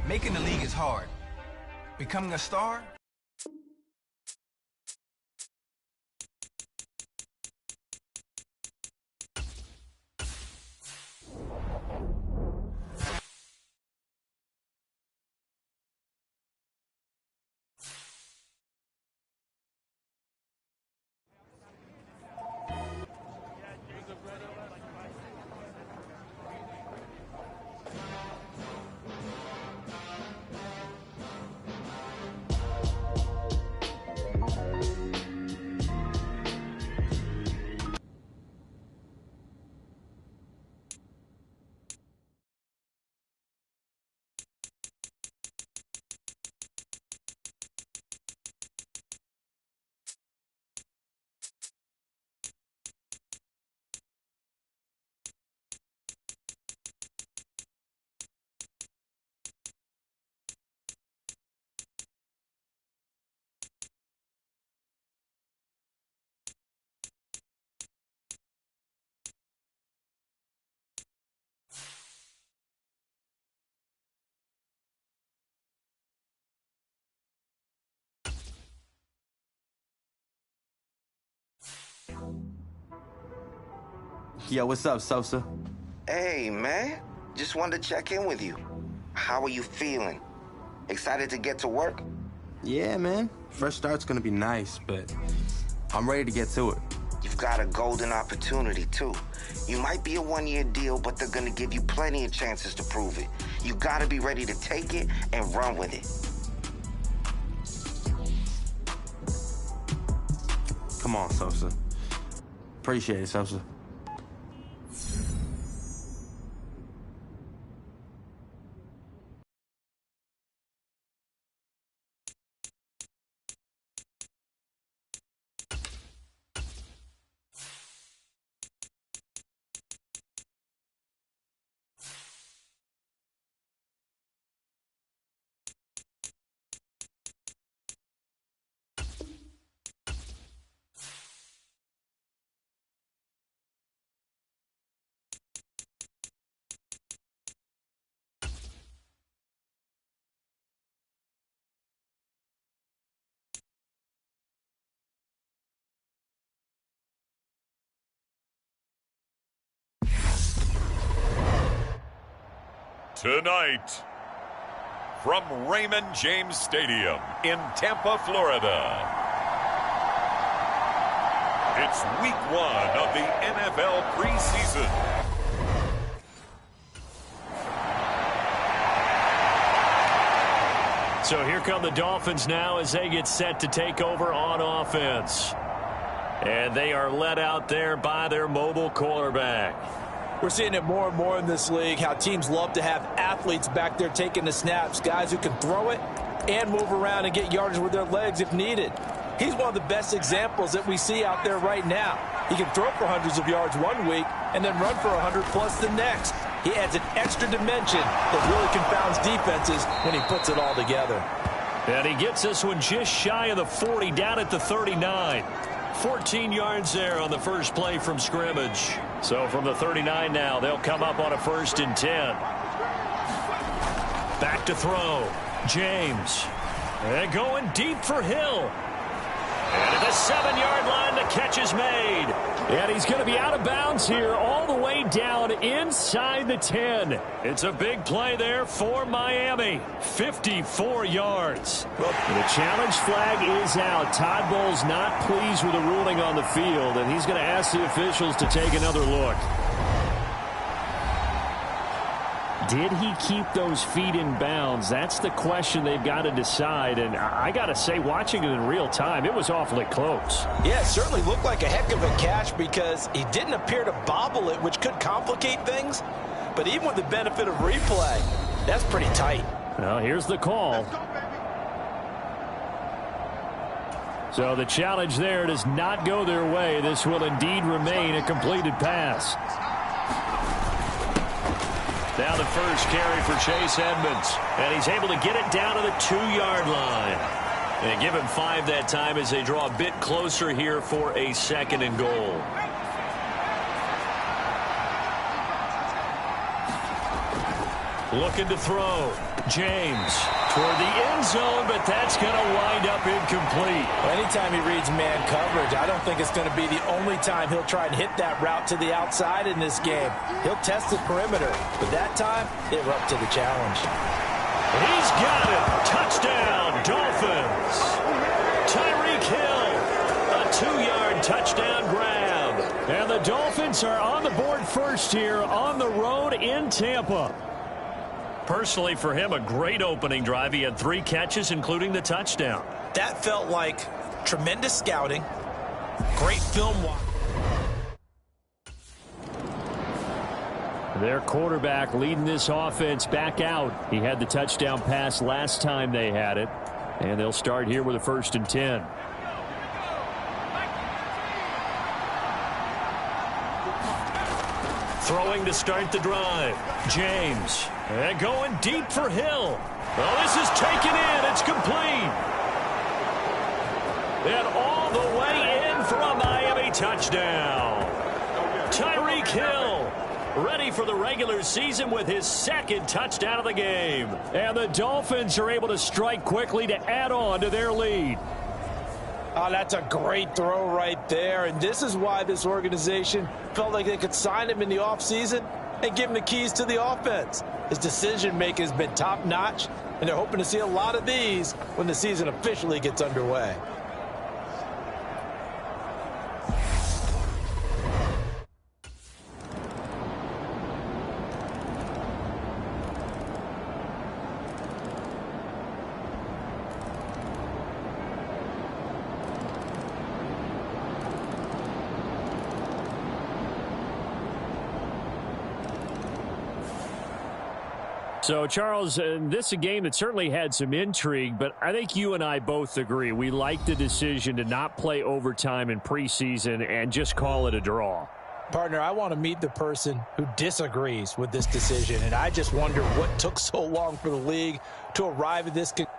Making the league is hard. Becoming a star? Yo, what's up, Sosa? Hey, man. Just wanted to check in with you. How are you feeling? Excited to get to work? Yeah, man. Fresh start's gonna be nice, but I'm ready to get to it. You've got a golden opportunity, too. You might be a one-year deal, but they're gonna give you plenty of chances to prove it. You gotta be ready to take it and run with it. Come on, Sosa. Appreciate it, Sosa. Tonight, from Raymond James Stadium in Tampa, Florida, it's Week 1 of the NFL preseason. So here come the Dolphins now as they get set to take over on offense. And they are led out there by their mobile quarterback. We're seeing it more and more in this league, how teams love to have athletes back there taking the snaps, guys who can throw it and move around and get yardage with their legs if needed. He's one of the best examples that we see out there right now. He can throw for hundreds of yards one week and then run for 100 plus the next. He adds an extra dimension that really confounds defenses when he puts it all together. And he gets this one just shy of the 40, down at the 39. 14 yards there on the first play from scrimmage. So from the 39 now, they'll come up on a 1st and 10. Back to throw. James. And going deep for Hill. And at the 7-yard line, the catch is made. And he's going to be out of bounds here all the way down inside the 10. It's a big play there for Miami. 54 yards. The challenge flag is out. Todd Bowles not pleased with the ruling on the field, and he's going to ask the officials to take another look. Did he keep those feet in bounds? That's the question they've got to decide. And I got to say, watching it in real time, it was awfully close. Yeah, it certainly looked like a heck of a catch because he didn't appear to bobble it, which could complicate things. But even with the benefit of replay, that's pretty tight. Well, here's the call. So the challenge there does not go their way. This will indeed remain a completed pass. Now the first carry for Chase Edmonds. And he's able to get it down to the 2-yard line. And give him 5 that time as they draw a bit closer here for a 2nd and goal. Looking to throw. James toward the end zone, but that's going to wind up incomplete. Anytime he reads man coverage, I don't think it's going to be the only time he'll try and hit that route to the outside in this game. He'll test the perimeter, but that time, they were up to the challenge. He's got it. Touchdown, Dolphins. Tyreek Hill, a 2-yard touchdown grab. And the Dolphins are on the board first here on the road in Tampa. Personally, for him, a great opening drive. He had 3 catches, including the touchdown. That felt like tremendous scouting, great film watch. Their quarterback leading this offense back out. He had the touchdown pass last time they had it. And they'll start here with a 1st and 10. Throwing to start the drive. James. And going deep for Hill. Well, this is taken in. It's complete. And all the way in for a Miami touchdown. Tyreek Hill ready for the regular season with his 2nd touchdown of the game. And the Dolphins are able to strike quickly to add on to their lead. Oh, that's a great throw right there. And this is why this organization felt like they could sign him in the offseason and give him the keys to the offense. His decision-making has been top-notch, and they're hoping to see a lot of these when the season officially gets underway. So, Charles, this is a game that certainly had some intrigue, but I think you and I both agree. We like the decision to not play overtime in preseason and just call it a draw. Partner, I want to meet the person who disagrees with this decision, and I just wonder what took so long for the league to arrive at this conclusion.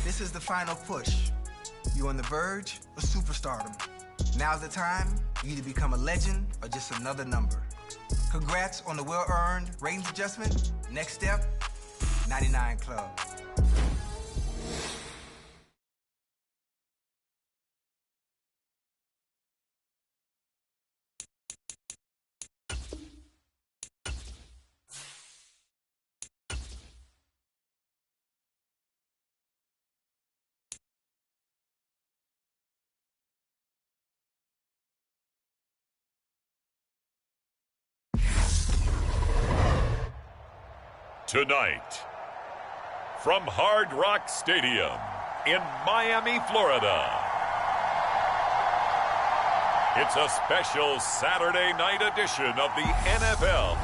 This is the final push. You're on the verge of superstardom. Now's the time you either become a legend or just another number. Congrats on the well-earned ratings adjustment. Next step, 99 Club. Tonight, from Hard Rock Stadium in Miami, Florida, it's a special Saturday night edition of the NFL.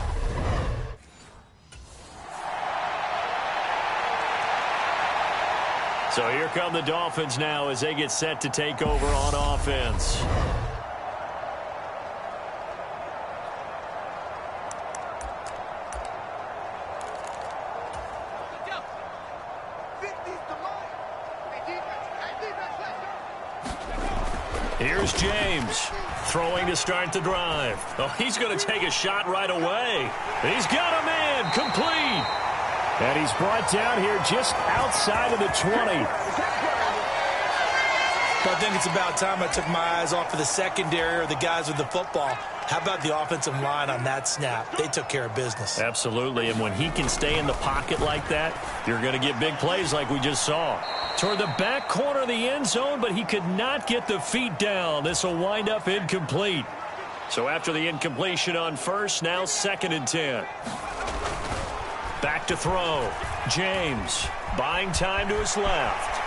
So here come the Dolphins now as they get set to take over on offense. Here's James throwing to start the drive. Oh, he's going to take a shot right away. He's got a man complete. And he's brought down here just outside of the 20. I think it's about time I took my eyes off of the secondary or the guys with the football. How about the offensive line on that snap? They took care of business. Absolutely, and when he can stay in the pocket like that, you're going to get big plays like we just saw. Toward the back corner of the end zone, but he could not get the feet down. This will wind up incomplete. So after the incompletion on first, now 2nd and 10. Back to throw. James buying time to his left.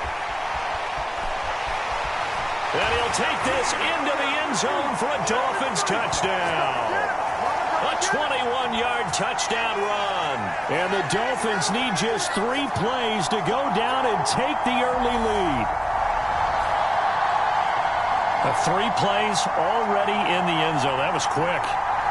And he'll take this into the end zone for a Dolphins touchdown. A 21-yard touchdown run. And the Dolphins need just 3 plays to go down and take the early lead. 3 plays already in the end zone. That was quick.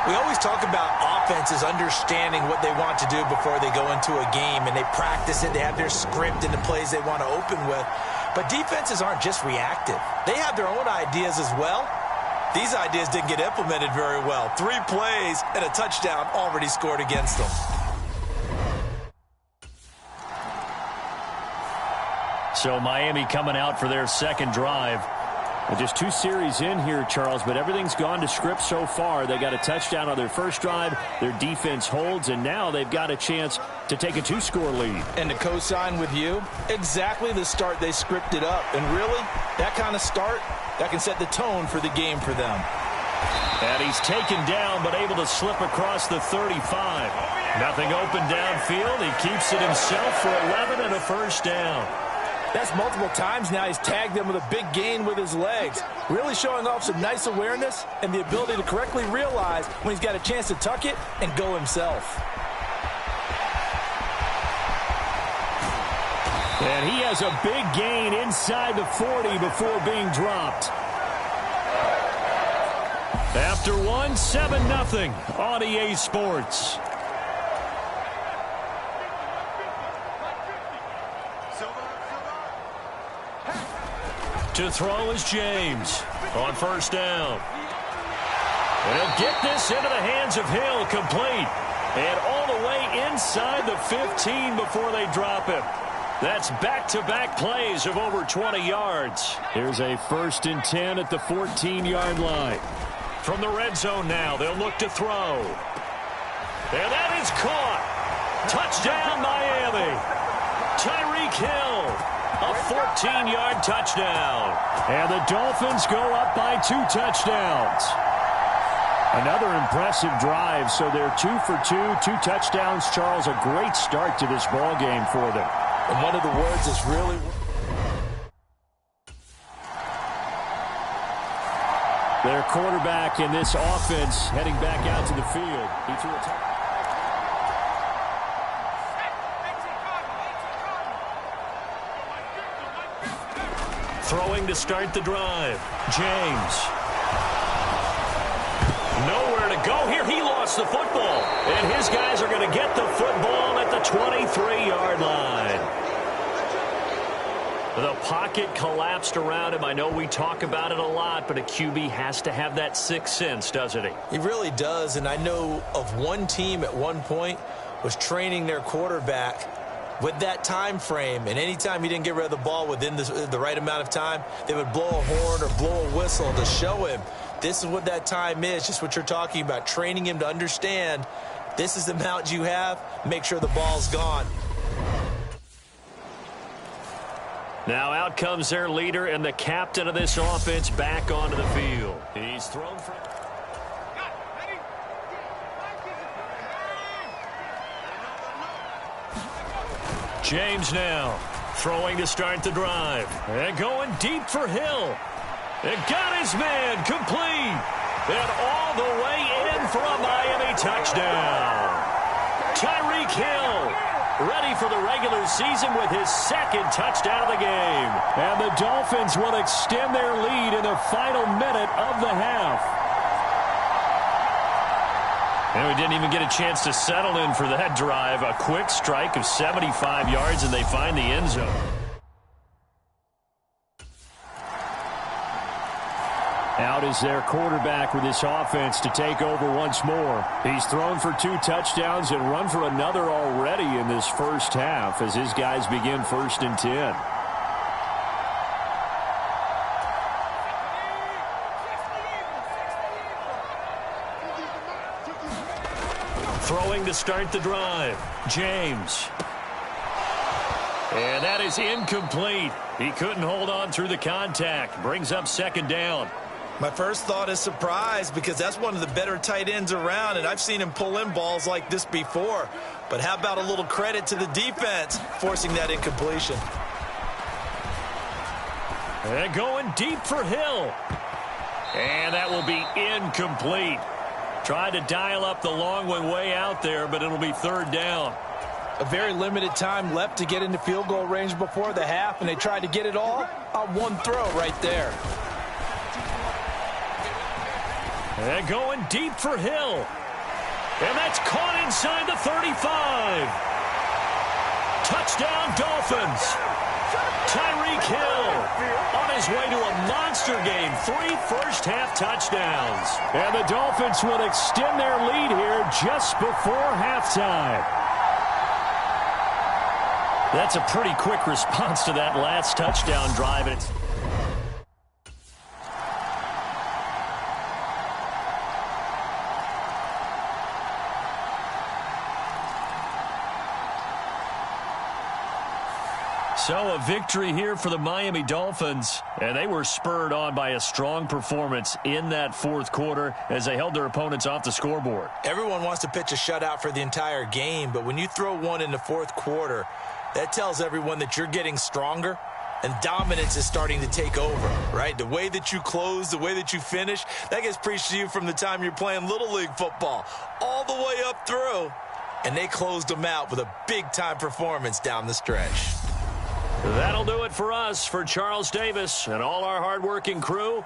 We always talk about offenses understanding what they want to do before they go into a game, and they practice it. They have their script and the plays they want to open with. But defenses aren't just reactive. They have their own ideas as well. These ideas didn't get implemented very well. 3 plays and a touchdown already scored against them. So Miami coming out for their second drive. Well, just 2 series in here, Charles, but everything's gone to script so far. They got a touchdown on their first drive. Their defense holds, and now they've got a chance to take a 2-score lead. And to co-sign with you, exactly the start they scripted up. And really, that kind of start, that can set the tone for the game for them. And he's taken down, but able to slip across the 35. Nothing open downfield. He keeps it himself for 11 and a first down. That's multiple times now he's tagged them with a big gain with his legs. Really showing off some nice awareness and the ability to correctly realize when he's got a chance to tuck it and go himself. And he has a big gain inside the 40 before being dropped. After 1, 7-0 on EA Sports. To throw is James on first down. And he'll get this into the hands of Hill, complete. And all the way inside the 15 before they drop him. That's back-to-back plays of over 20 yards. Here's a 1st and 10 at the 14-yard line. From the red zone now, they'll look to throw. And that is caught. Touchdown, Miami. Tyreek Hill. A 14-yard touchdown. And the Dolphins go up by 2 touchdowns. Another impressive drive, so they're 2 for 2, 2 touchdowns. Charles, a great start to this ball game for them. And one of the words is really... Their quarterback in this offense heading back out to the field. He threw a throwing to start the drive. James. Nowhere to go here. He lost the football. And his guys are going to get the football at the 23-yard line. The pocket collapsed around him. I know we talk about it a lot, but a QB has to have that 6th sense, doesn't he? He really does, and I know of one team at one point was training their quarterback with that time frame, and anytime he didn't get rid of the ball within the right amount of time, they would blow a horn or blow a whistle to show him this is what that time is, just what you're talking about, training him to understand this is the amount you have, make sure the ball's gone. Now out comes their leader and the captain of this offense back onto the field. He's thrown for... James now throwing to start the drive. And going deep for Hill. And got his man complete. And all the way in for a Miami touchdown. Tyreek Hill ready for the regular season with his 2nd touchdown of the game. And the Dolphins will extend their lead in the final minute of the half. And we didn't even get a chance to settle in for that drive. A quick strike of 75 yards, and they find the end zone. Out is their quarterback with this offense to take over once more. He's thrown for 2 touchdowns and run for another already in this first half as his guys begin 1st and 10. Throwing to start the drive. James. And that is incomplete. He couldn't hold on through the contact. Brings up 2nd down. My first thought is surprise because that's one of the better tight ends around, and I've seen him pull in balls like this before. But how about a little credit to the defense forcing that incompletion? And going deep for Hill. And that will be incomplete. Tried to dial up the long one way out there, but it'll be 3rd down. A very limited time left to get into field goal range before the half, and they tried to get it all on one throw right there. And going deep for Hill. And that's caught inside the 35. Touchdown, Dolphins. Tyreek Hill on his way to a monster game. 3 first-half touchdowns. And the Dolphins will extend their lead here just before halftime. That's a pretty quick response to that last touchdown drive. And it's so a victory here for the Miami Dolphins, and they were spurred on by a strong performance in that fourth quarter as they held their opponents off the scoreboard. Everyone wants to pitch a shutout for the entire game, but when you throw one in the fourth quarter, that tells everyone that you're getting stronger and dominance is starting to take over, right? The way that you close, the way that you finish, that gets preached to you from the time you're playing Little League football all the way up through, and they closed them out with a big-time performance down the stretch. That'll do it for us. For Charles Davis and all our hard-working crew,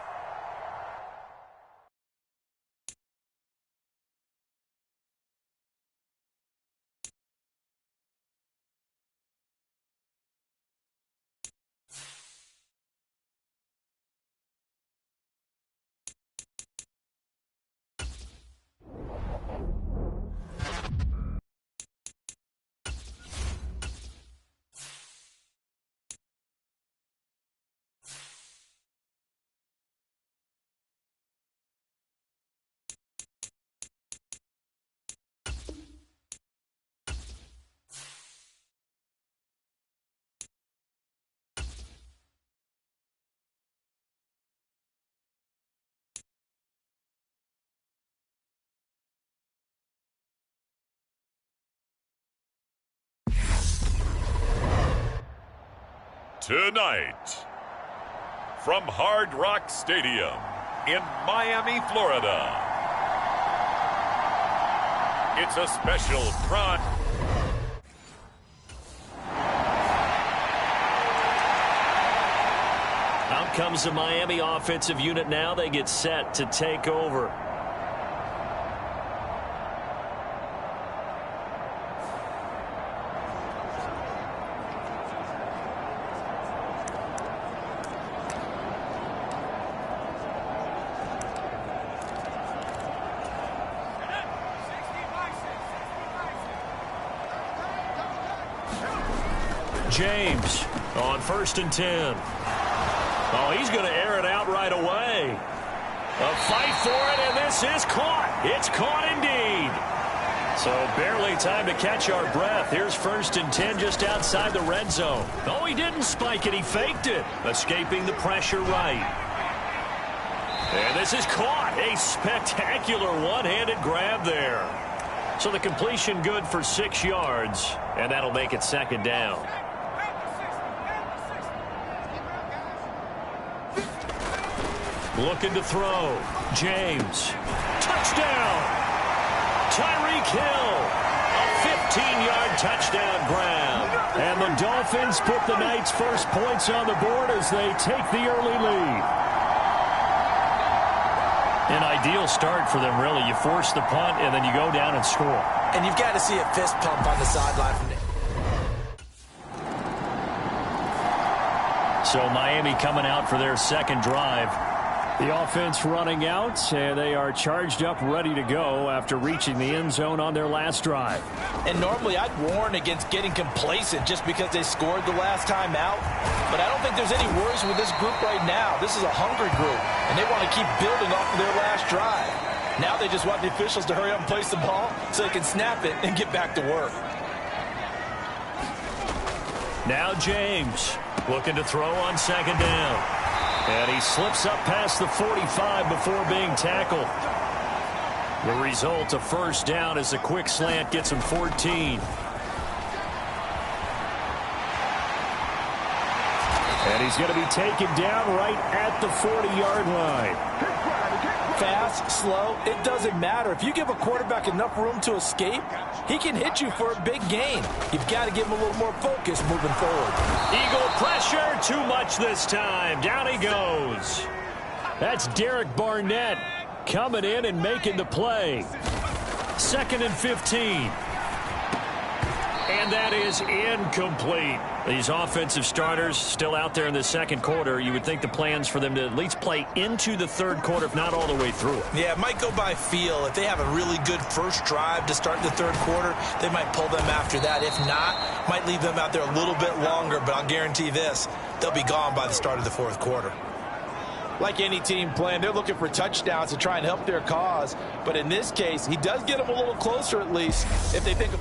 tonight, from Hard Rock Stadium in Miami, Florida, it's a special crime. Out comes the Miami offensive unit now. They get set to take over. James on 1st and 10. Oh, he's going to air it out right away. A fight for it, and this is caught. It's caught indeed. So barely time to catch our breath. Here's 1st and 10 just outside the red zone. Oh, he didn't spike it. He faked it, escaping the pressure right. And this is caught. A spectacular one-handed grab there. So the completion good for 6 yards, and that'll make it 2nd down. Looking to throw. James. Touchdown. Tyreek Hill. A 15-yard touchdown grab. And the Dolphins put the night's first points on the board as they take the early lead. An ideal start for them, really. You force the punt, and then you go down and score. And you've got to see a fist pump on the sideline from there. So Miami coming out for their second drive. The offense running out, and they are charged up, ready to go after reaching the end zone on their last drive. And normally I'd warn against getting complacent just because they scored the last time out. But I don't think there's any worries with this group right now. This is a hungry group, and they want to keep building off of their last drive. Now they just want the officials to hurry up and place the ball so they can snap it and get back to work. Now James looking to throw on 2nd down. And he slips up past the 45 before being tackled. The result, a 1st down as a quick slant gets him 14. And he's going to be taken down right at the 40-yard line. Fast, slow, it doesn't matter. If you give a quarterback enough room to escape, he can hit you for a big gain. You've got to give him a little more focus moving forward. Eagle pressure, too much this time. Down he goes. That's Derek Barnett. coming in and making the play. 2nd and 15. And that is incomplete. These offensive starters still out there in the second quarter. You would think the plans for them to at least play into the third quarter, if not all the way through it. Yeah, it might go by feel. If they have a really good first drive to start the third quarter, they might pull them after that. If not, might leave them out there a little bit longer, but I'll guarantee this, they'll be gone by the start of the fourth quarter. Like any team playing, they're looking for touchdowns to try and help their cause. But in this case, he does get them a little closer at least if they think of...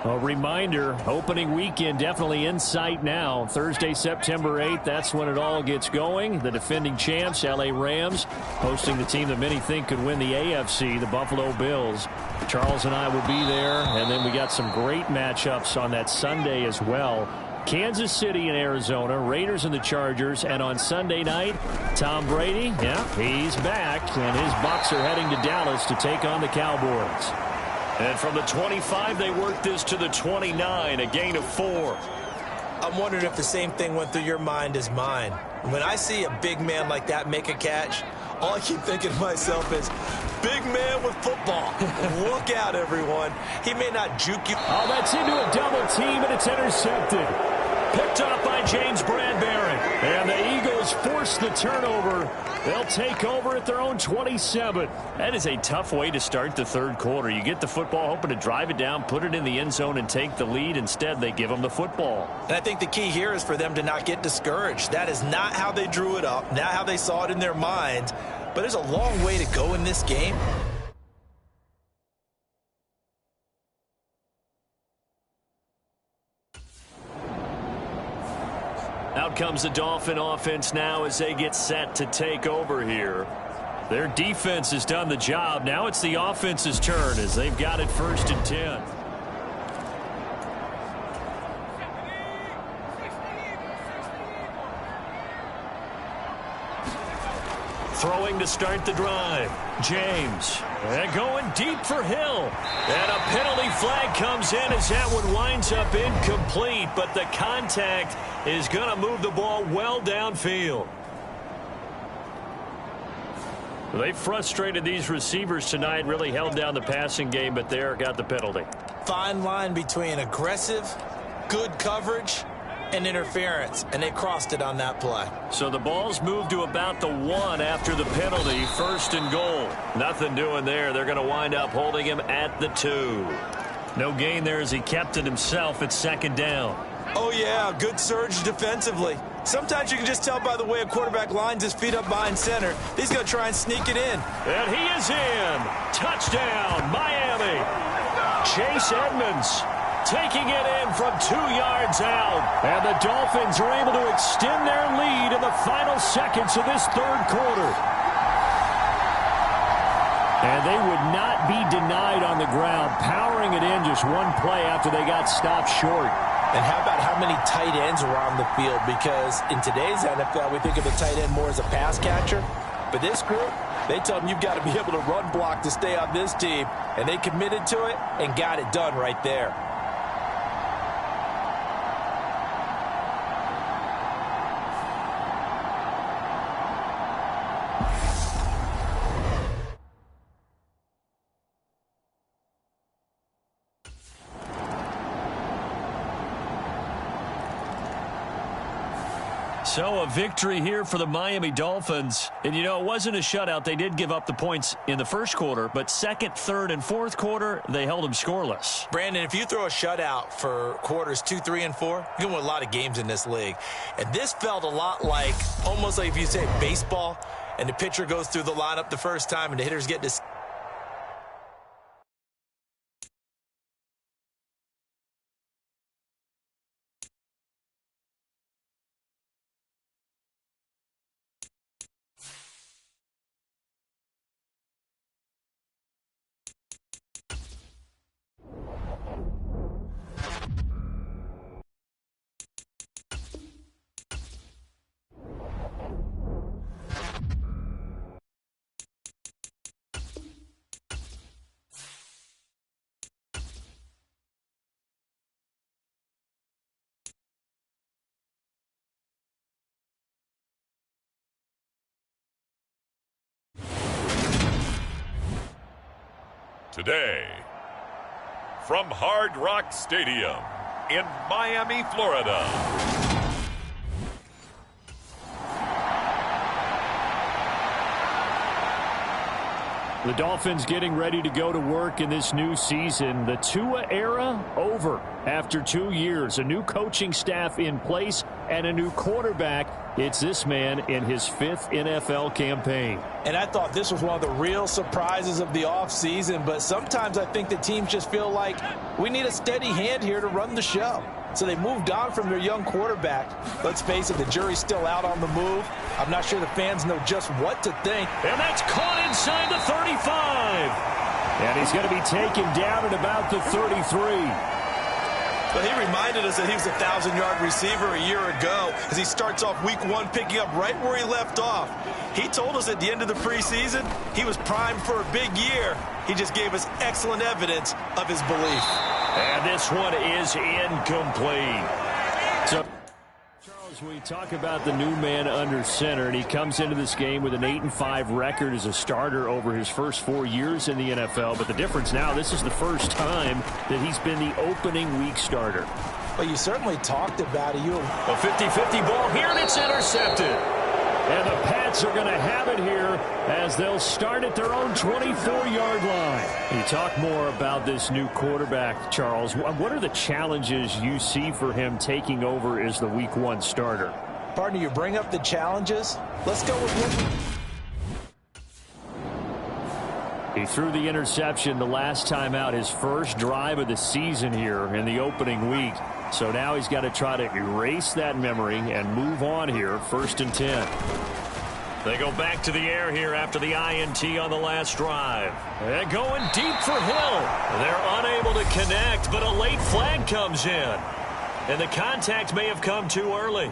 A reminder, opening weekend definitely in sight now. Thursday, September 8th, that's when it all gets going. The defending champs, LA Rams, hosting the team that many think could win the AFC, the Buffalo Bills. Charles and I will be there, and then we got some great matchups on that Sunday as well. Kansas City and Arizona, Raiders and the Chargers, and on Sunday night, Tom Brady, he's back, and his Bucs are heading to Dallas to take on the Cowboys. And from the 25, they work this to the 29, a gain of 4. I'm wondering if the same thing went through your mind as mine. When I see a big man like that make a catch, all I keep thinking to myself is, big man with football. Look out, everyone. He may not juke you. Oh, that's into a double team, and it's intercepted. Picked up by James Bradbury. And the Eagles force the turnover. They'll take over at their own 27. That is a tough way to start the third quarter. You get the football, hoping to drive it down, put it in the end zone, and take the lead. Instead, they give them the football. And I think the key here is for them to not get discouraged. That is not how they drew it up, not how they saw it in their minds. But there's a long way to go in this game. Out comes the Dolphin offense now as they get set to take over here. Their defense has done the job. Now it's the offense's turn as they've got it 1st and 10. Throwing to start the drive. James. And going deep for Hill. And a penalty flag comes in as that one winds up incomplete. But the contact is going to move the ball well downfield. They frustrated these receivers tonight, really held down the passing game, but there got the penalty. Fine line between aggressive, good coverage, and interference, and they crossed it on that play. So the ball's moved to about the 1 after the penalty, 1st and goal. Nothing doing there. They're going to wind up holding him at the 2. No gain there as he kept it himself at 2nd down. Oh, yeah, good surge defensively. Sometimes you can just tell by the way a quarterback lines his feet up behind center. He's going to try and sneak it in. And he is in. Touchdown, Miami. Chase Edmonds taking it in from 2 yards out. And the Dolphins are able to extend their lead in the final seconds of this third quarter. And they would not be denied on the ground, powering it in just one play after they got stopped short. And how about how many tight ends are on the field? Because in today's NFL, we think of a tight end more as a pass catcher. But this group, they tell them you've got to be able to run block to stay on this team. And they committed to it and got it done right there. So a victory here for the Miami Dolphins. And, you know, it wasn't a shutout. They did give up the points in the first quarter, but second, third, and fourth quarter, they held them scoreless. Brandon, if you throw a shutout for quarters 2, 3, and 4, you can win a lot of games in this league. And this felt a lot like, almost like if you say baseball, and the pitcher goes through the lineup the first time, and the hitters get to... Today, from Hard Rock Stadium in Miami, Florida. The Dolphins getting ready to go to work in this new season. The Tua era over after 2 years. A new coaching staff in place and a new quarterback. It's this man in his 5th NFL campaign. And I thought this was one of the real surprises of the offseason, but sometimes I think the teams just feel like we need a steady hand here to run the show. So they moved on from their young quarterback. Let's face it, the jury's still out on the move. I'm not sure the fans know just what to think. And that's caught inside the 35. And he's going to be taken down at about the 33. But he reminded us that he was a 1,000-yard receiver a year ago as he starts off week 1 picking up right where he left off. He told us at the end of the preseason he was primed for a big year. He just gave us excellent evidence of his belief. And this one is incomplete. So, Charles, we talk about the new man under center, and he comes into this game with an 8-5 record as a starter over his first 4 years in the NFL. But the difference now, this is the first time that he's been the opening week starter. Well, you certainly talked about it. A 50-50 ball here, and it's intercepted. And the Pats are going to have it here as they'll start at their own 24-yard line. You talk more about this new quarterback, Charles. What are the challenges you see for him taking over as the Week 1 starter? Partner, you bring up the challenges. Let's go with one. He threw the interception the last time out, his first drive of the season here in the opening week. So now he's got to try to erase that memory and move on here, 1st and 10. They go back to the air here after the INT on the last drive. They're going deep for Hill. They're unable to connect, but a late flag comes in. And the contact may have come too early.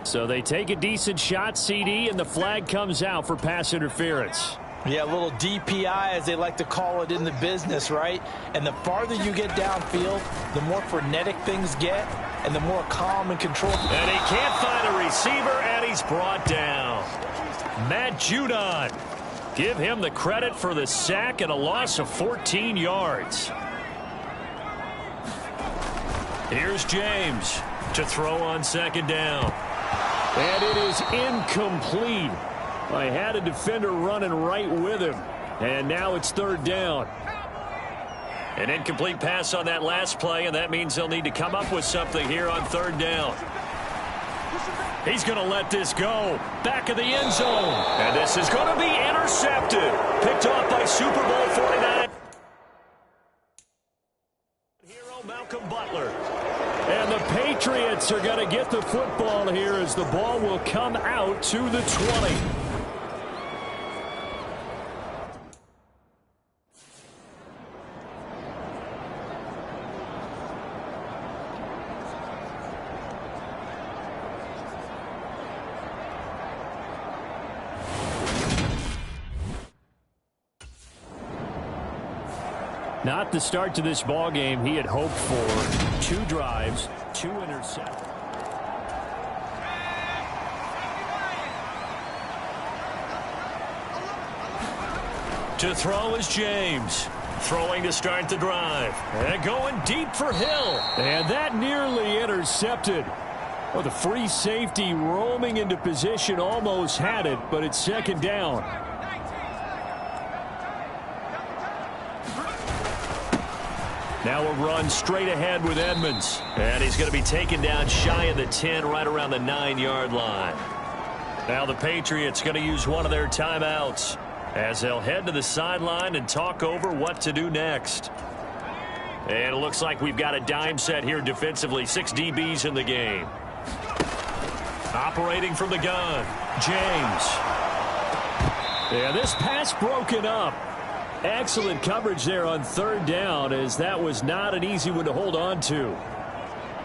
So they take a decent shot, CD, and the flag comes out for pass interference. Yeah, a little DPI, as they like to call it in the business, right? And the farther you get downfield, the more frenetic things get, and the more calm and controlled. And he can't find a receiver, and he's brought down. Matt Judon. Give him the credit for the sack and a loss of 14 yards. Here's James to throw on 2nd down. And it is incomplete. I had a defender running right with him. And now it's 3rd down. An incomplete pass on that last play, and that means they'll need to come up with something here on 3rd down. He's going to let this go. Back of the end zone. And this is going to be intercepted. Picked off by Super Bowl 49. Hero Malcolm Butler. And the Patriots are going to get the football here as the ball will come out to the 20. Not the start to this ball game he had hoped for. 2 drives, 2 interceptions. To throw is James. Throwing to start the drive. And going deep for Hill. And that nearly intercepted. Well, the free safety roaming into position almost had it, but it's 2nd down. Now a run straight ahead with Edmonds. And he's going to be taken down shy of the 10, right around the 9-yard line. Now the Patriots going to use one of their timeouts as they'll head to the sideline and talk over what to do next. And it looks like we've got a dime set here defensively. 6 DBs in the game. Operating from the gun, James. Yeah, this pass broken up. Excellent coverage there on 3rd down, as that was not an easy one to hold on to.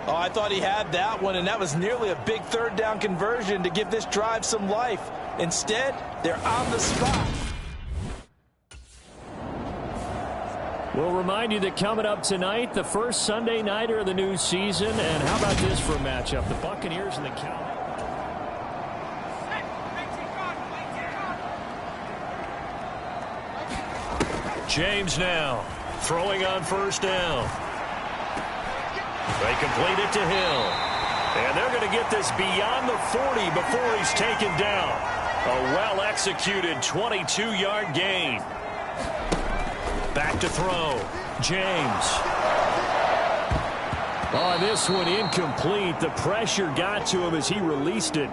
Oh, I thought he had that one, and that was nearly a big 3rd down conversion to give this drive some life. Instead, they're on the spot. We'll remind you that coming up tonight, the first Sunday nighter of the new season. And how about this for a matchup? The Buccaneers and the Cowboys. James now throwing on first down. They complete it to Hill. And they're going to get this beyond the 40 before he's taken down. A well-executed 22-yard gain. Back to throw. James. On this one, incomplete. The pressure got to him as he released it.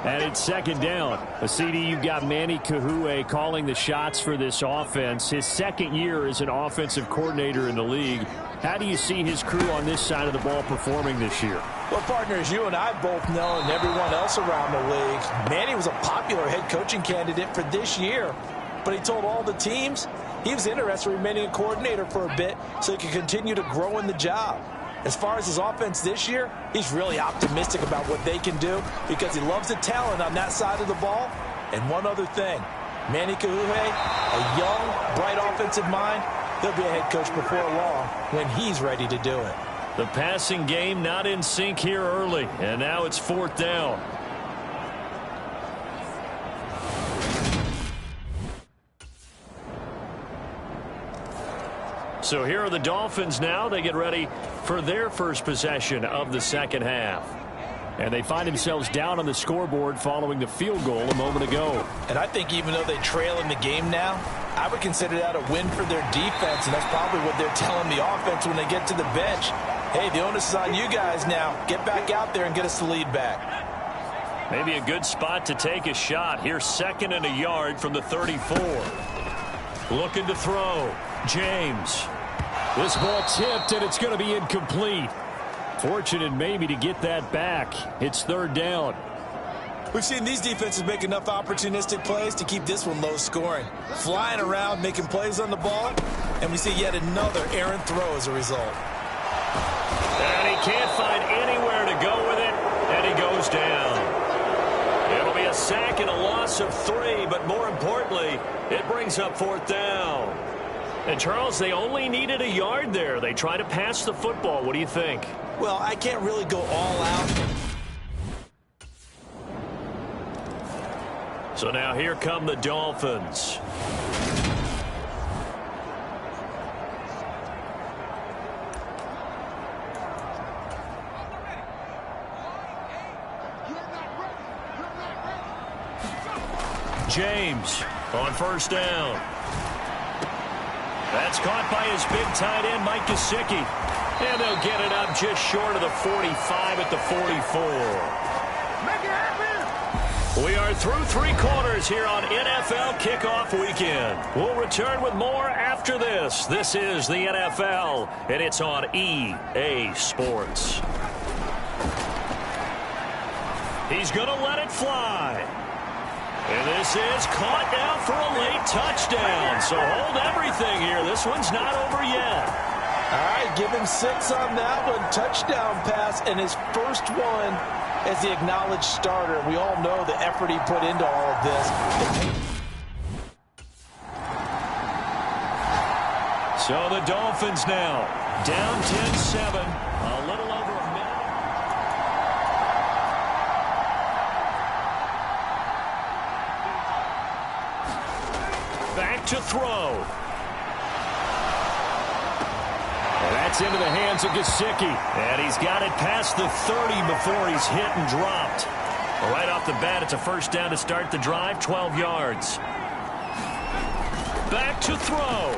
And it's second down. CD, you've got Manny Kahue calling the shots for this offense. His second year as an offensive coordinator in the league. How do you see his crew on this side of the ball performing this year? Well, partners, you and I both know, and everyone else around the league, Manny was a popular head coaching candidate for this year. But he told all the teams he was interested in remaining a coordinator for a bit so he could continue to grow in the job. As far as his offense this year, he's really optimistic about what they can do because he loves the talent on that side of the ball. And one other thing, Manny Kahue, a young, bright offensive mind, he'll be a head coach before long when he's ready to do it. The passing game not in sync here early, and now it's fourth down. So here are the Dolphins now. They get ready for their first possession of the second half. And they find themselves down on the scoreboard following the field goal a moment ago. And I think even though they trail in the game now, I would consider that a win for their defense, and that's probably what they're telling the offense when they get to the bench. Hey, the onus is on you guys now. Get back out there and get us the lead back. Maybe a good spot to take a shot. Here's second and a yard from the 34. Looking to throw. James. This ball tipped, and it's going to be incomplete. Fortunate maybe to get that back. It's third down. We've seen these defenses make enough opportunistic plays to keep this one low scoring. Flying around, making plays on the ball, and we see yet another errant throw as a result. And he can't find anywhere to go with it, and he goes down. It'll be a sack and a loss of 3, but more importantly, it brings up fourth down. And, Charles, they only needed a yard there. They try to pass the football. What do you think? Well, I can't really go all out. So now here come the Dolphins. James on first down. That's caught by his big tight end, Mike Gesicki. And they'll get it up just short of the 45 at the 44. Make it happen! We are through 3 quarters here on NFL Kickoff Weekend. We'll return with more after this. This is the NFL, and it's on EA Sports. He's going to let it fly. And this is caught down for a late touchdown. So hold everything here. This one's not over yet. All right, give him 6 on that one. Touchdown pass, and his first one as the acknowledged starter. We all know the effort he put into all of this. So the Dolphins now down 10-7. A little over a minute. Back to throw. And that's into the hands of Gesicki. And he's got it past the 30 before he's hit and dropped. Right off the bat, it's a first down to start the drive, 12 yards. Back to throw.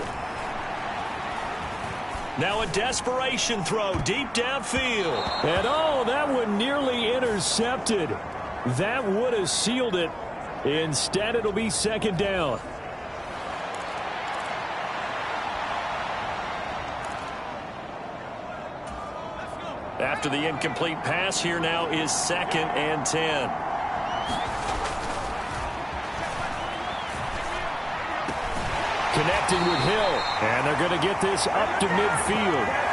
Now a desperation throw deep downfield. And oh, that one nearly intercepted. That would have sealed it. Instead, it'll be second down. After the incomplete pass, here now is 2nd and 10. Connecting with Hill, and they're going to get this up to midfield.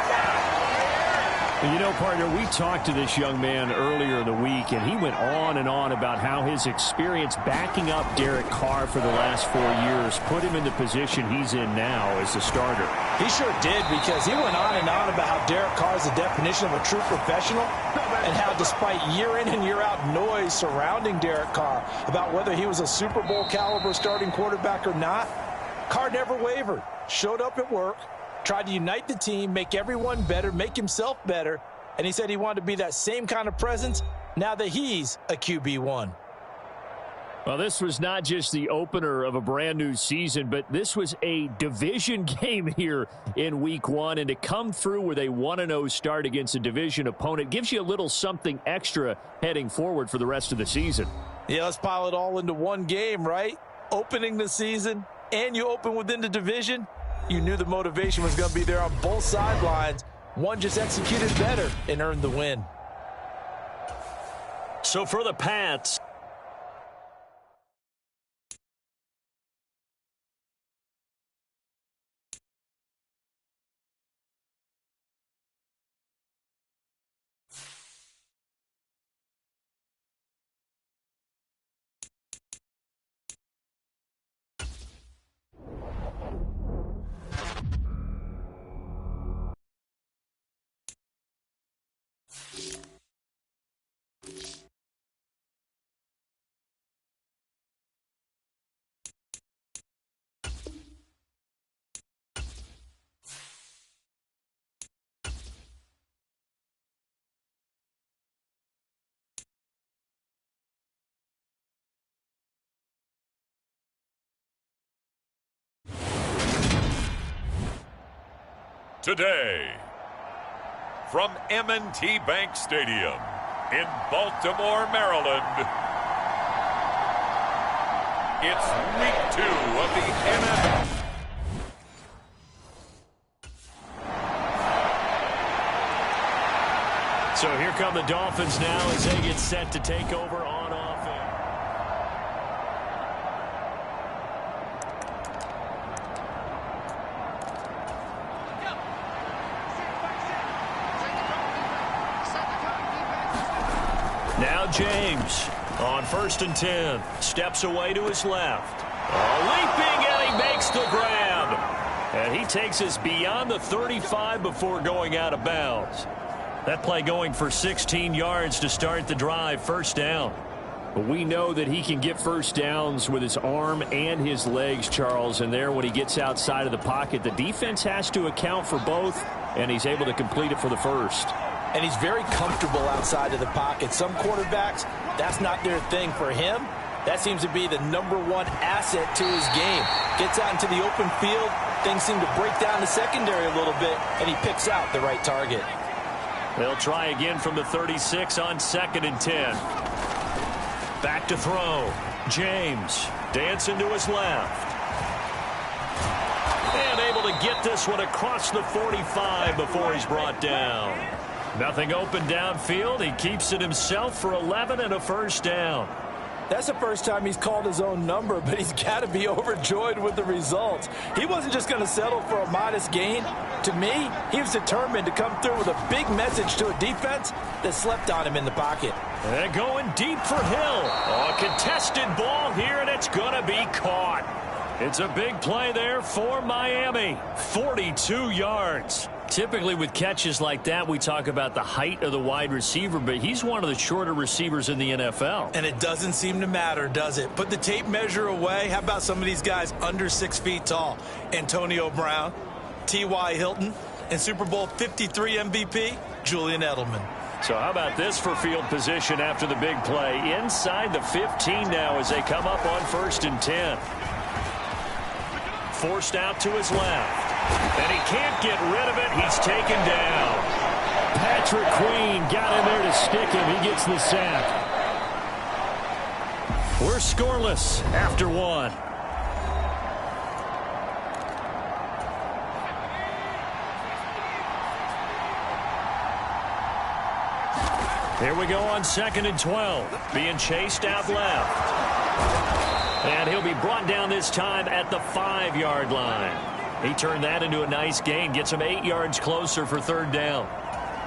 You know, partner, we talked to this young man earlier in the week, and he went on and on about how his experience backing up Derek Carr for the last 4 years put him in the position he's in now as a starter. He sure did, because he went on and on about how Derek Carr is the definition of a true professional and how despite year in and year out noise surrounding Derek Carr about whether he was a Super Bowl caliber starting quarterback or not, Carr never wavered. showed up at work, tried to unite the team, make everyone better, make himself better, and he said he wanted to be that same kind of presence now that he's a QB1. Well, this was not just the opener of a brand new season, but this was a division game here in week 1. And to come through with a 1-0 start against a division opponent gives you a little something extra heading forward for the rest of the season. Yeah, let's pile it all into one game, right? Opening the season, and you open within the division. You knew the motivation was going to be there on both sidelines. One just executed better and earned the win. So for the Pats, today, from M&T Bank Stadium in Baltimore, Maryland, it's week 2 of the NFL. so here come the Dolphins now as they get set to take over on offense. Now James on 1st and 10. Steps away to his left. Leaping, and he makes the grab. And he takes us beyond the 35 before going out of bounds. That play going for 16 yards to start the drive, first down. But we know that he can get first downs with his arm and his legs, Charles. And there, when he gets outside of the pocket, the defense has to account for both, and he's able to complete it for the first. And he's very comfortable outside of the pocket. Some quarterbacks, that's not their thing. For him, that seems to be the #1 asset to his game. Gets out into the open field, things seem to break down the secondary a little bit, and he picks out the right target. They'll try again from the 36 on 2nd and 10. Back to throw. James dancing to his left. And able to get this one across the 45 before he's brought down. Nothing open downfield. He keeps it himself for 11 and a first down. That's the first time he's called his own number, but he's got to be overjoyed with the results. He wasn't just going to settle for a modest gain. To me, he was determined to come through with a big message to a defense that slept on him in the pocket. And going deep for Hill. A contested ball here, and it's going to be caught. It's a big play there for Miami. 42 yards. Typically with catches like that, we talk about the height of the wide receiver, but he's one of the shorter receivers in the NFL. And it doesn't seem to matter, does it? Put the tape measure away. How about some of these guys under 6 feet tall? Antonio Brown, T.Y. Hilton, and Super Bowl 53 MVP, Julian Edelman. So how about this for field position after the big play? Inside the 15 now as they come up on 1st and 10. Forced out to his left. And he can't get rid of it. He's taken down. Patrick Queen got in there to stick him. He gets the sack. We're scoreless after 1. Here we go on 2nd and 12. Being chased out left. And he'll be brought down this time at the 5-yard line. He turned that into a nice gain, gets him 8 yards closer for 3rd down.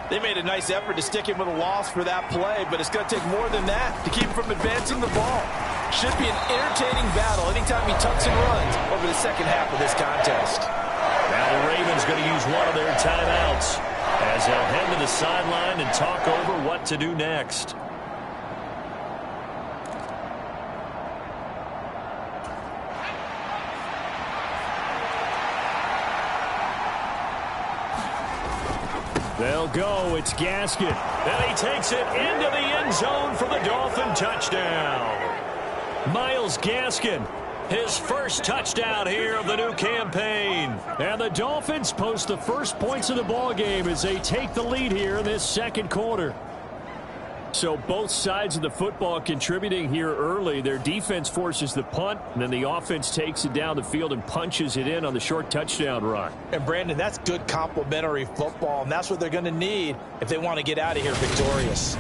They made a nice effort to stick him with a loss for that play, but it's going to take more than that to keep him from advancing the ball. Should be an entertaining battle anytime he tucks and runs over the second half of this contest. Now the Ravens going to use one of their timeouts as they'll head to the sideline and talk over what to do next. They'll go. It's Gaskin. And he takes it into the end zone for the Dolphin touchdown. Myles Gaskin, his first touchdown here of the new campaign. And the Dolphins post the first points of the ballgame as they take the lead here in this second quarter. So both sides of the football contributing here early. Their defense forces the punt, and then the offense takes it down the field and punches it in on the short touchdown run. And, Brandon, that's good complementary football, and that's what they're going to need if they want to get out of here victorious.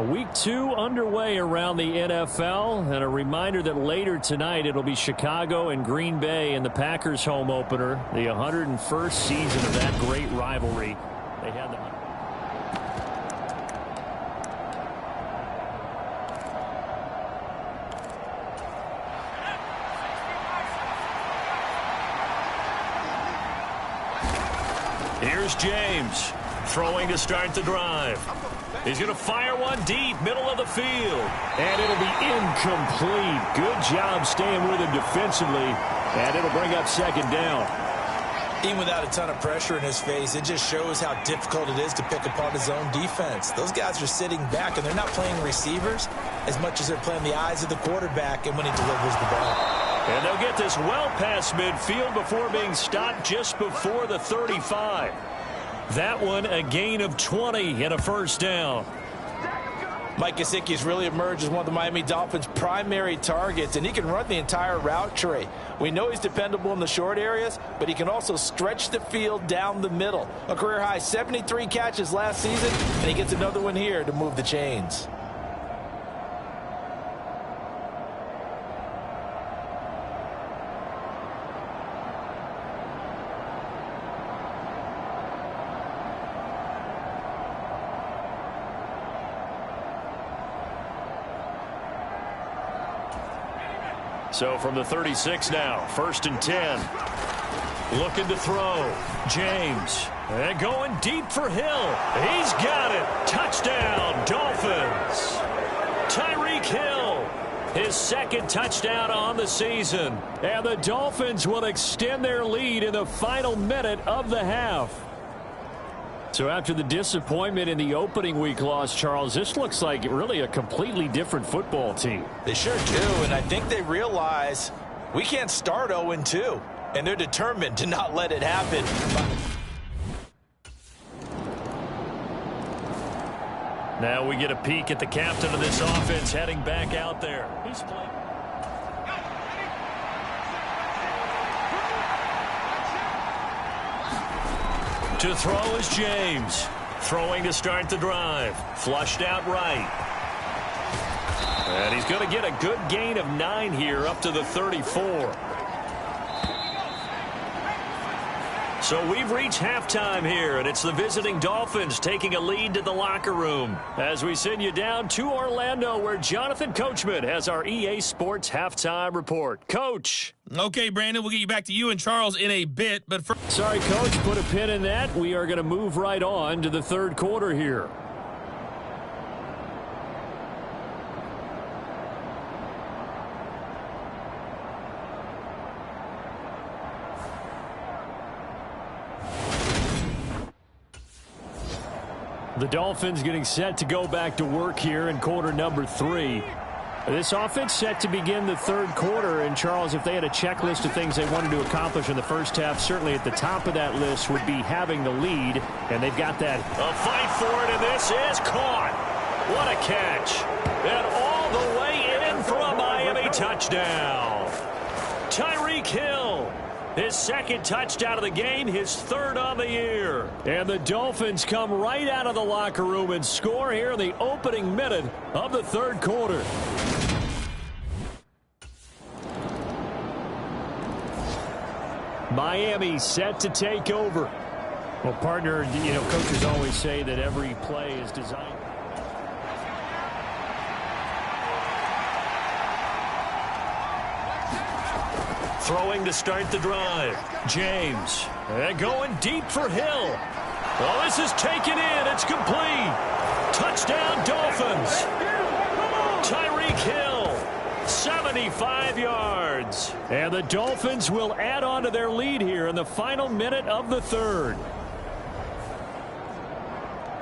Week 2 underway around the NFL, and a reminder that later tonight it'll be Chicago and Green Bay in the Packers home opener, the 101st season of that great rivalry. They had the Here's James throwing to start the drive. He's going to fire one deep, middle of the field. And it'll be incomplete. Good job staying with him defensively. And it'll bring up second down. Even without a ton of pressure in his face, it just shows how difficult it is to pick apart his own defense. Those guys are sitting back, and they're not playing receivers as much as they're playing the eyes of the quarterback and when he delivers the ball. And they'll get this well past midfield before being stopped just before the 35. That one a gain of 20 and a first down. Mike Gesicki's really emerged as one of the Miami Dolphins' primary targets, and he can run the entire route tree. We know he's dependable in the short areas, but he can also stretch the field down the middle. A career-high 73 catches last season, and he gets another one here to move the chains. So from the 36 now, 1st and 10. Looking to throw. James. And going deep for Hill. He's got it. Touchdown, Dolphins. Tyreek Hill. His second touchdown on the season. And the Dolphins will extend their lead in the final minute of the half. So after the disappointment in the opening week loss, Charles, this looks like really a completely different football team. They sure do, and I think they realize we can't start 0-2, and they're determined to not let it happen. Now we get a peek at the captain of this offense heading back out there. He's playing. To throw is James. Throwing to start the drive. Flushed out right. And he's going to get a good gain of 9 here up to the 34. So we've reached halftime here, and it's the visiting Dolphins taking a lead to the locker room as we send you down to Orlando, where Jonathan Coachman has our EA Sports halftime report. Coach. Okay, Brandon, we'll get you back to you and Charles in a bit, but first... Sorry, Coach, put a pin in that. We are going to move right on to the third quarter here. The Dolphins getting set to go back to work here in quarter number 3. This offense set to begin the third quarter, and Charles, if they had a checklist of things they wanted to accomplish in the first half, certainly at the top of that list would be having the lead, and they've got that. A fight for it, and this is caught. What a catch. And all the way in for a Miami touchdown. Tyreek Hill. His second touchdown of the game, his third on the year. And the Dolphins come right out of the locker room and score here in the opening minute of the third quarter. Miami set to take over. Well, partner, you know, coaches always say that every play is designed. Throwing to start the drive. James. And going deep for Hill. Oh, this is taken in. It's complete. Touchdown, Dolphins. Tyreek Hill, 75 yards. And the Dolphins will add on to their lead here in the final minute of the third.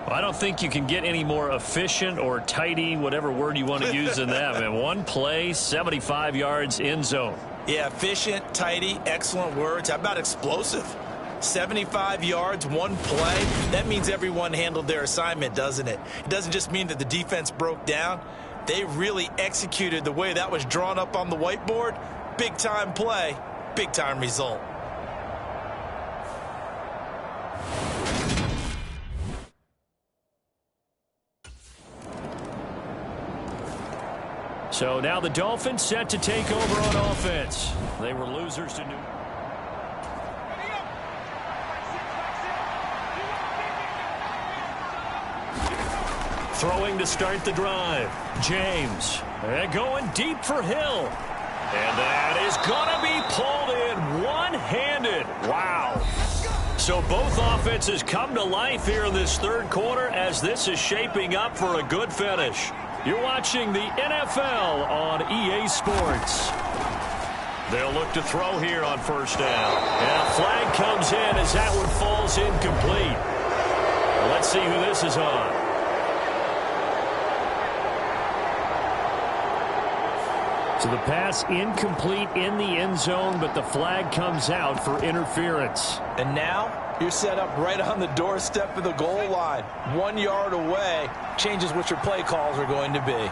Well, I don't think you can get any more efficient or tidy, whatever word you want to use in that. Man, one play, 75 yards, end zone. Yeah, efficient, tidy, excellent words. How about explosive? 75 yards, one play. That means everyone handled their assignment, doesn't it? It doesn't just mean that the defense broke down. They really executed the way that was drawn up on the whiteboard. Big-time play, big-time result. So now the Dolphins set to take over on offense. They were losers to New York. Throwing to start the drive. James. And going deep for Hill. And that is going to be pulled in one-handed. Wow. So both offenses come to life here in this third quarter as this is shaping up for a good finish. You're watching the NFL on EA Sports. They'll look to throw here on first down. And a flag comes in as that one falls incomplete. Well, let's see who this is on. So the pass incomplete in the end zone, but the flag comes out for interference. And now you're set up right on the doorstep of the goal line. 1 yard away changes what your play calls are going to be.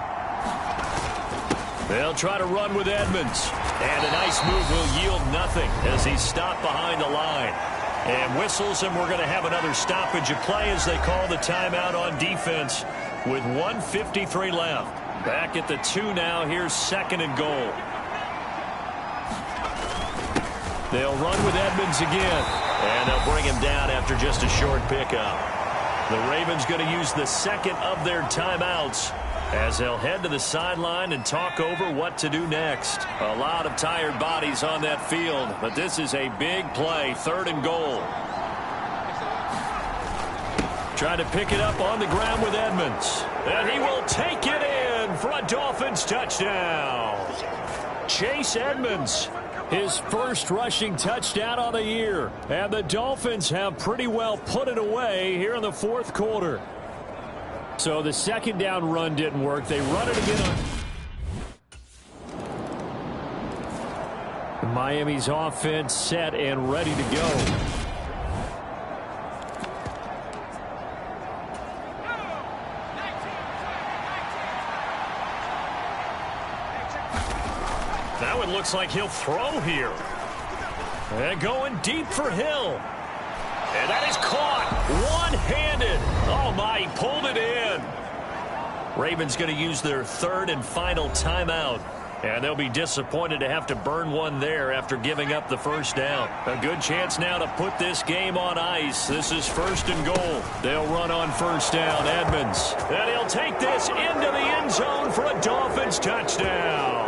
They'll try to run with Edmonds. And a nice move will yield nothing as he's stopped behind the line. And whistles, and we're going to have another stoppage of play as they call the timeout on defense with 1:53 left. Back at the 2 now. Here's second and goal. They'll run with Edmonds again. And they'll bring him down after just a short pickup. The Ravens going to use the second of their timeouts as they'll head to the sideline and talk over what to do next. A lot of tired bodies on that field, but this is a big play. Third and goal. Trying to pick it up on the ground with Edmonds. And he will take it in for a Dolphins touchdown. Chase Edmonds, his first rushing touchdown on the year. And the Dolphins have pretty well put it away here in the fourth quarter. So the second down run didn't work. They run it again on Miami's offense set and ready to go. Now it looks like he'll throw here. And going deep for Hill. And that is caught one-handed. Oh, my, he pulled it in. Ravens going to use their third and final timeout. And they'll be disappointed to have to burn one there after giving up the first down. A good chance now to put this game on ice. This is first and goal. They'll run on first down. Edmonds. And he'll take this into the end zone for a Dolphins touchdown.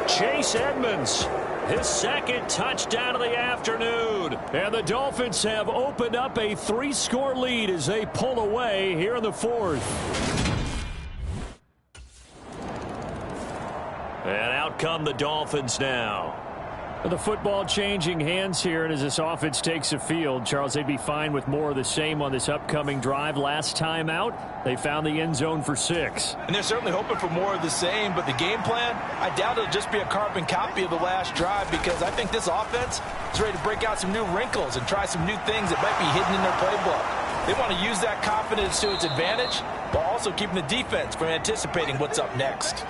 Chase Edmonds, his second touchdown of the afternoon. And the Dolphins have opened up a 3-score lead as they pull away here in the fourth. And out come the Dolphins now. The football changing hands here, and as this offense takes the field, Charles, they'd be fine with more of the same on this upcoming drive. Last time out, they found the end zone for 6. And they're certainly hoping for more of the same, but the game plan, I doubt it'll just be a carbon copy of the last drive, because I think this offense is ready to break out some new wrinkles and try some new things that might be hidden in their playbook. They want to use that confidence to its advantage, while also keeping the defense from anticipating what's up next.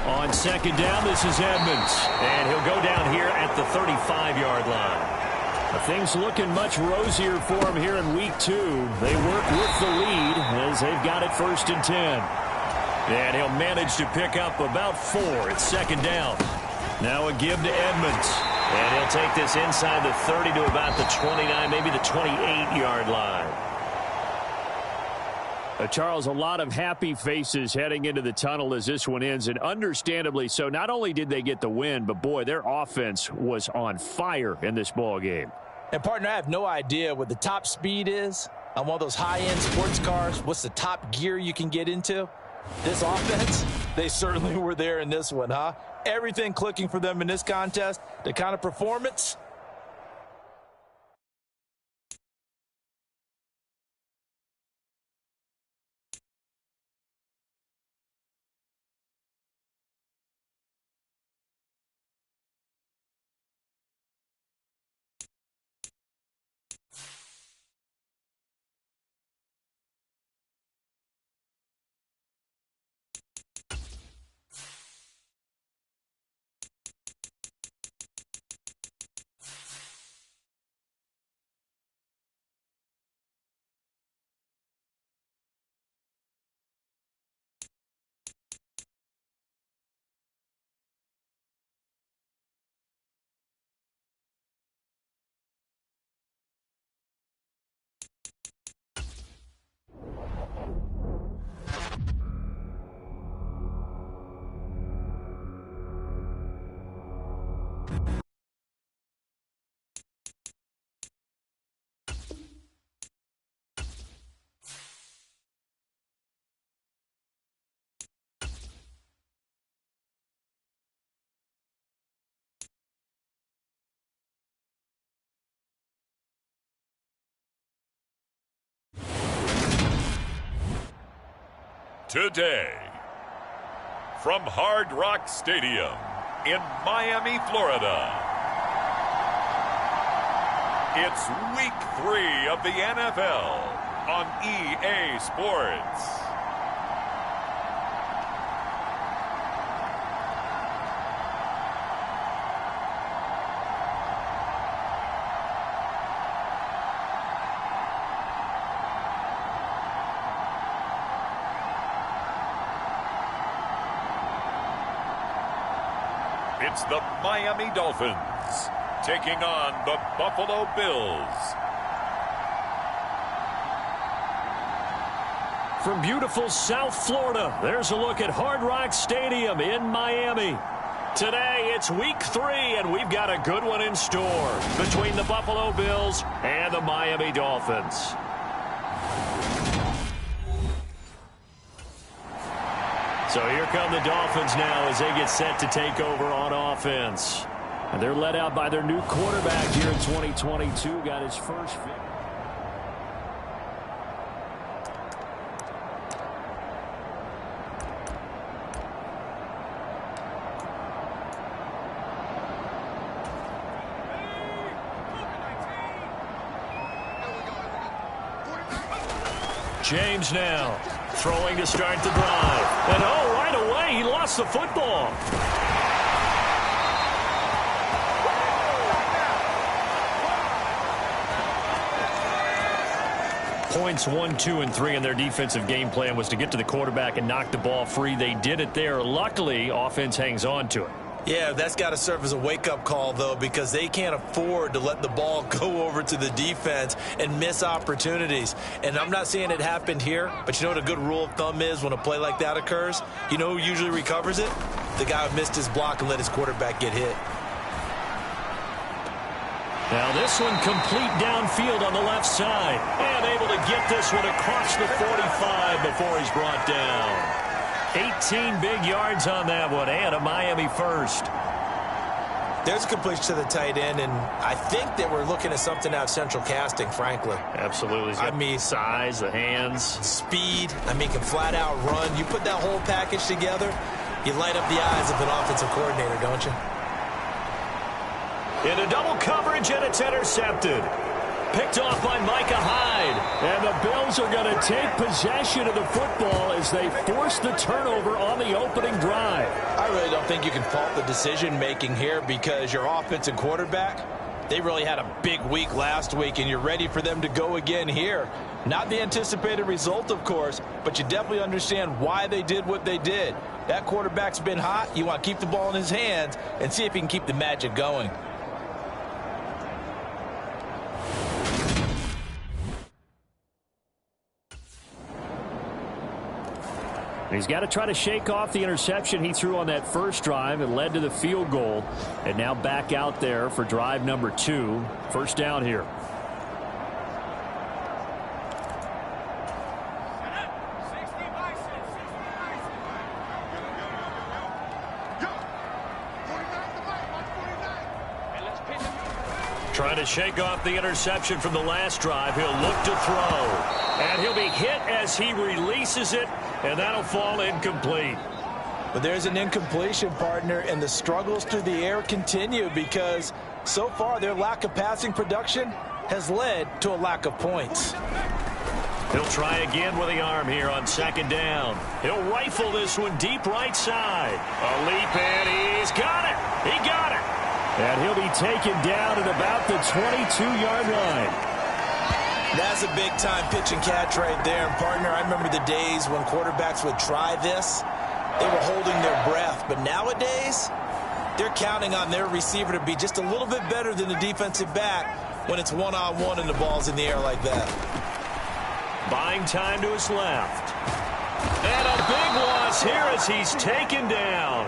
On second down, this is Edmonds. And he'll go down here at the 35-yard line. Things looking much rosier for him here in week 2. They work with the lead as they've got it first and 10. And he'll manage to pick up about 4 at second down. Now a give to Edmonds. And he'll take this inside the 30 to about the 29, maybe the 28-yard line. Charles, a lot of happy faces heading into the tunnel as this one ends, and understandably so. Not only did they get the win, but, boy, their offense was on fire in this ball game. And, partner, I have no idea what the top speed is on one of those high-end sports cars. What's the top gear you can get into? This offense, they certainly were there in this one, huh? Everything clicking for them in this contest, the kind of performance. Today, from Hard Rock Stadium in Miami, Florida, it's Week 3 of the NFL on EA Sports. It's the Miami Dolphins taking on the Buffalo Bills. From beautiful South Florida, there's a look at Hard Rock Stadium in Miami. Today, it's Week 3, and we've got a good one in store between the Buffalo Bills and the Miami Dolphins. So here come the Dolphins now as they get set to take over on offense. And they're led out by their new quarterback here in 2022. Got his first victory. James now throwing to start the drive. And oh, right away, he lost the football. Points 1, 2, and 3 in their defensive game plan was to get to the quarterback and knock the ball free. They did it there. Luckily, offense hangs on to it. Yeah, that's got to serve as a wake-up call, though, because they can't afford to let the ball go over to the defense and miss opportunities. And I'm not saying it happened here, but you know what a good rule of thumb is when a play like that occurs? You know who usually recovers it? The guy who missed his block and let his quarterback get hit. Now this one complete downfield on the left side. And able to get this one across the 45 before he's brought down. 18 big yards on that one, and a Miami first. There's a completion to the tight end, and I think that we're looking at something out of central casting, frankly. Absolutely. I mean, size, the hands. Speed. I mean, can flat out run. You put that whole package together, you light up the eyes of an offensive coordinator, don't you? Into double coverage, and it's intercepted. Picked off by Micah Hyde. And the Bills are going to take possession of the football as they force the turnover on the opening drive. I really don't think you can fault the decision-making here because your offensive quarterback, they really had a big week last week, and you're ready for them to go again here. Not the anticipated result, of course, but you definitely understand why they did what they did. That quarterback's been hot. You want to keep the ball in his hands and see if he can keep the magic going. He's got to try to shake off the interception he threw on that first drive and led to the field goal. And now back out there for drive number 2. First down here. Trying to shake off the interception from the last drive. He'll look to throw. And he'll be hit as he releases it, and that'll fall incomplete. But there's an incompletion, partner, and the struggles through the air continue because so far their lack of passing production has led to a lack of points. He'll try again with the arm here on second down. He'll rifle this one deep right side. A leap, and he's got it. He got it. And he'll be taken down at about the 22-yard line. That's a big-time pitch and catch right there. And, partner, I remember the days when quarterbacks would try this. They were holding their breath. But nowadays, they're counting on their receiver to be just a little bit better than the defensive back when it's one-on-one and the ball's in the air like that. Buying time to his left. And a big loss here as he's taken down.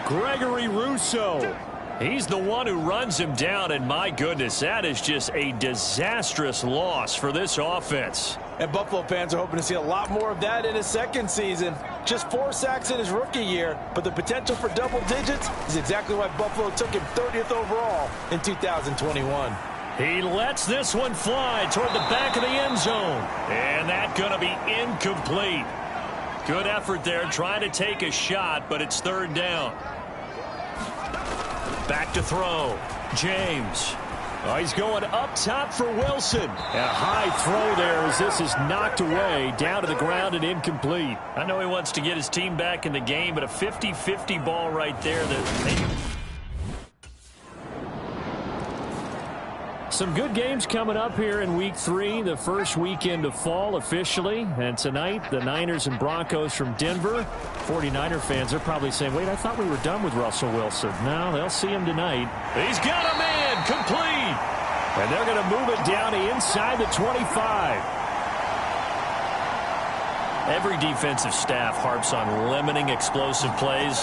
Gregory Rousseau. He's the one who runs him down, and my goodness, that is just a disastrous loss for this offense. And Buffalo fans are hoping to see a lot more of that in his second season. Just 4 sacks in his rookie year, but the potential for double digits is exactly why Buffalo took him 30th overall in 2021. He lets this one fly toward the back of the end zone, and that's going to be incomplete. Good effort there trying to take a shot, but it's third down. Back to throw. James. Oh, he's going up top for Wilson. A high throw there as this is knocked away, down to the ground and incomplete. I know he wants to get his team back in the game, but a 50-50 ball right there. Some good games coming up here in Week 3, the first weekend of fall officially. And tonight, the Niners and Broncos from Denver. 49er fans are probably saying, wait, I thought we were done with Russell Wilson. No, they'll see him tonight. He's got a man, complete. And they're going to move it down to inside the 25. Every defensive staff harps on limiting explosive plays.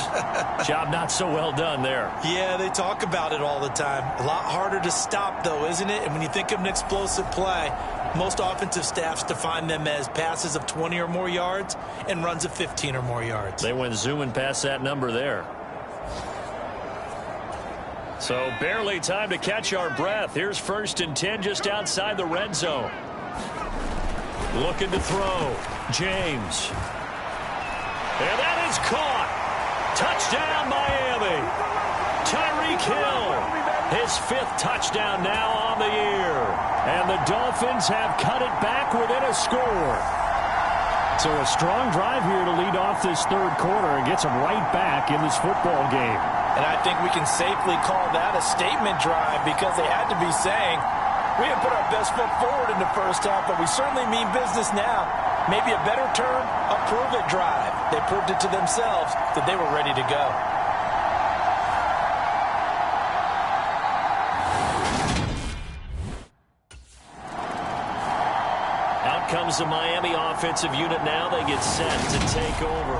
Job not so well done there. Yeah, they talk about it all the time. A lot harder to stop, though, isn't it? And when you think of an explosive play, most offensive staffs define them as passes of 20 or more yards and runs of 15 or more yards. They went zooming past that number there. So barely time to catch our breath. Here's 1st and 10 just outside the red zone. Looking to throw. James. And that is caught. Touchdown, Miami. Tyreek Hill. His 5th touchdown now on the year. And the Dolphins have cut it back within a score. So a strong drive here to lead off this third quarter and gets them right back in this football game. And I think we can safely call that a statement drive because they had to be saying, we didn't put our best foot forward in the first half, but we certainly mean business now. Maybe a better term, a prove-it drive. They proved it to themselves that they were ready to go. Out comes the Miami offensive unit now. They get set to take over.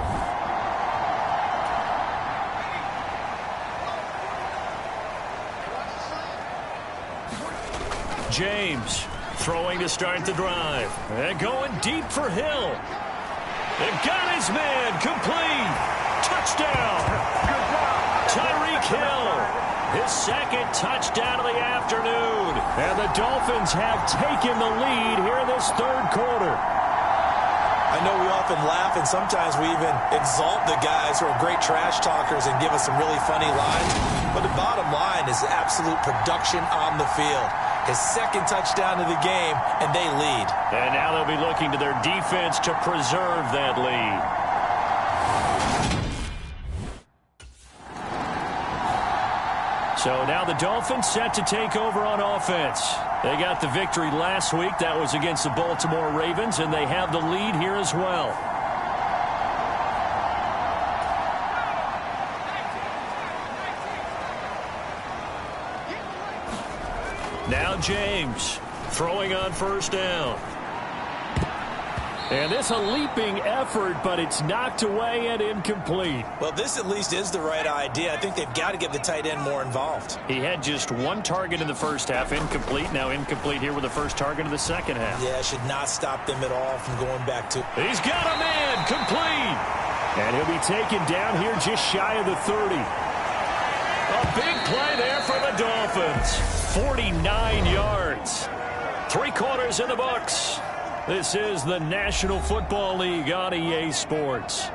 James throwing to start the drive. And going deep for Hill. They've got his man, complete. Touchdown. Tyreek Hill. His 2nd touchdown of the afternoon. And the Dolphins have taken the lead here in this third quarter. I know we often laugh and sometimes we even exalt the guys who are great trash talkers and give us some really funny lines. But the bottom line is absolute production on the field. His 2nd touchdown of the game, and they lead. And now they'll be looking to their defense to preserve that lead. So now the Dolphins set to take over on offense. They got the victory last week. That was against the Baltimore Ravens, and they have the lead here as well. Now James throwing on first down. And this a leaping effort, but it's knocked away and incomplete. Well, this at least is the right idea. I think they've got to get the tight end more involved. He had just one target in the first half, incomplete. Now incomplete here with the first target of the second half. Yeah, should not stop them at all from going back to. He's got a man, complete. And he'll be taken down here just shy of the 30. A big play there for the Dolphins. 49 yards. 3 quarters in the books. This is the National Football League on EA Sports.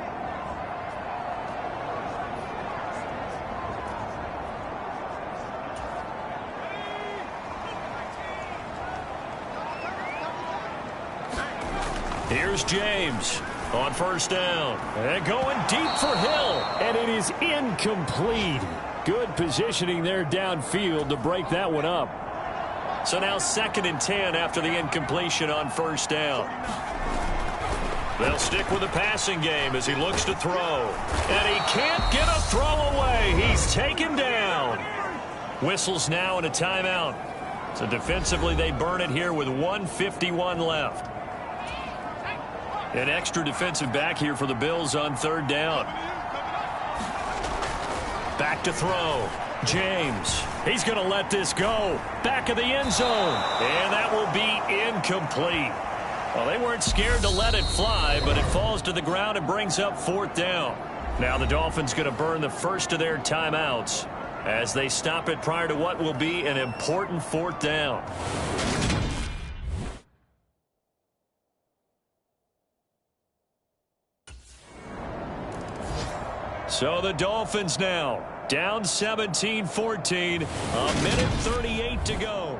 Here's James on first down. And going deep for Hill. And it is incomplete. Good positioning there downfield to break that one up. So now 2nd and 10 after the incompletion on first down. They'll stick with the passing game as he looks to throw. And he can't get a throw away. He's taken down. Whistles now and a timeout. So defensively they burn it here with 1:51 left. An extra defensive back here for the Bills on 3rd down. Back to throw. James. He's going to let this go. Back of the end zone. And that will be incomplete. Well, they weren't scared to let it fly, but it falls to the ground and brings up 4th down. Now the Dolphins going to burn the first of their timeouts as they stop it prior to what will be an important 4th down. So the Dolphins now down 17-14, a minute 38 to go.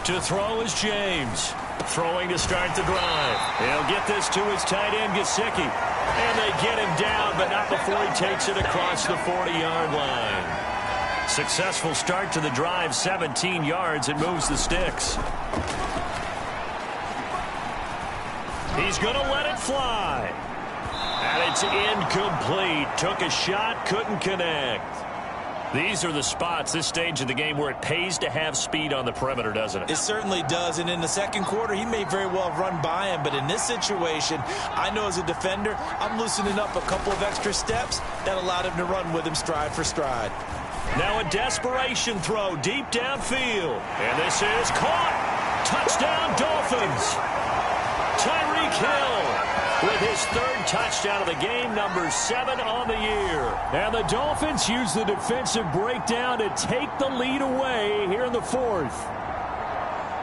To throw is James. Throwing to start the drive. He'll get this to his tight end, Gesicki. And they get him down, but not before he takes it across the 40-yard line. Successful start to the drive, 17 yards. It moves the sticks. He's going to let it fly. And it's incomplete. Took a shot, couldn't connect. These are the spots, this stage of the game, where it pays to have speed on the perimeter, doesn't it? It certainly does. And in the second quarter, he may very well have run by him. But in this situation, I know as a defender, I'm loosening up a couple of extra steps that allowed him to run with him stride for stride. Now a desperation throw deep downfield. And this is caught. Touchdown, Dolphins. Tyreek Hill with his 3rd touchdown of the game, number 7 on the year. And the Dolphins use the defensive breakdown to take the lead away here in the 4th.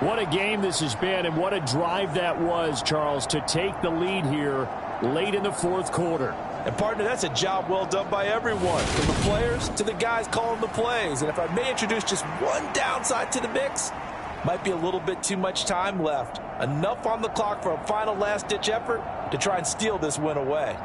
What a game this has been, and what a drive that was, Charles, to take the lead here late in the 4th quarter. And, partner, that's a job well done by everyone, from the players to the guys calling the plays. And if I may introduce just one downside to the mix, might be a little bit too much time left. Enough on the clock for a final last-ditch effort to try and steal this win away.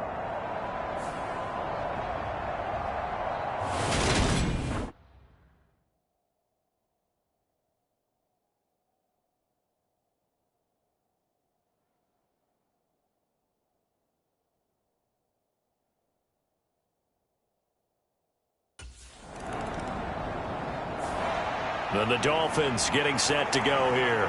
And the Dolphins getting set to go here.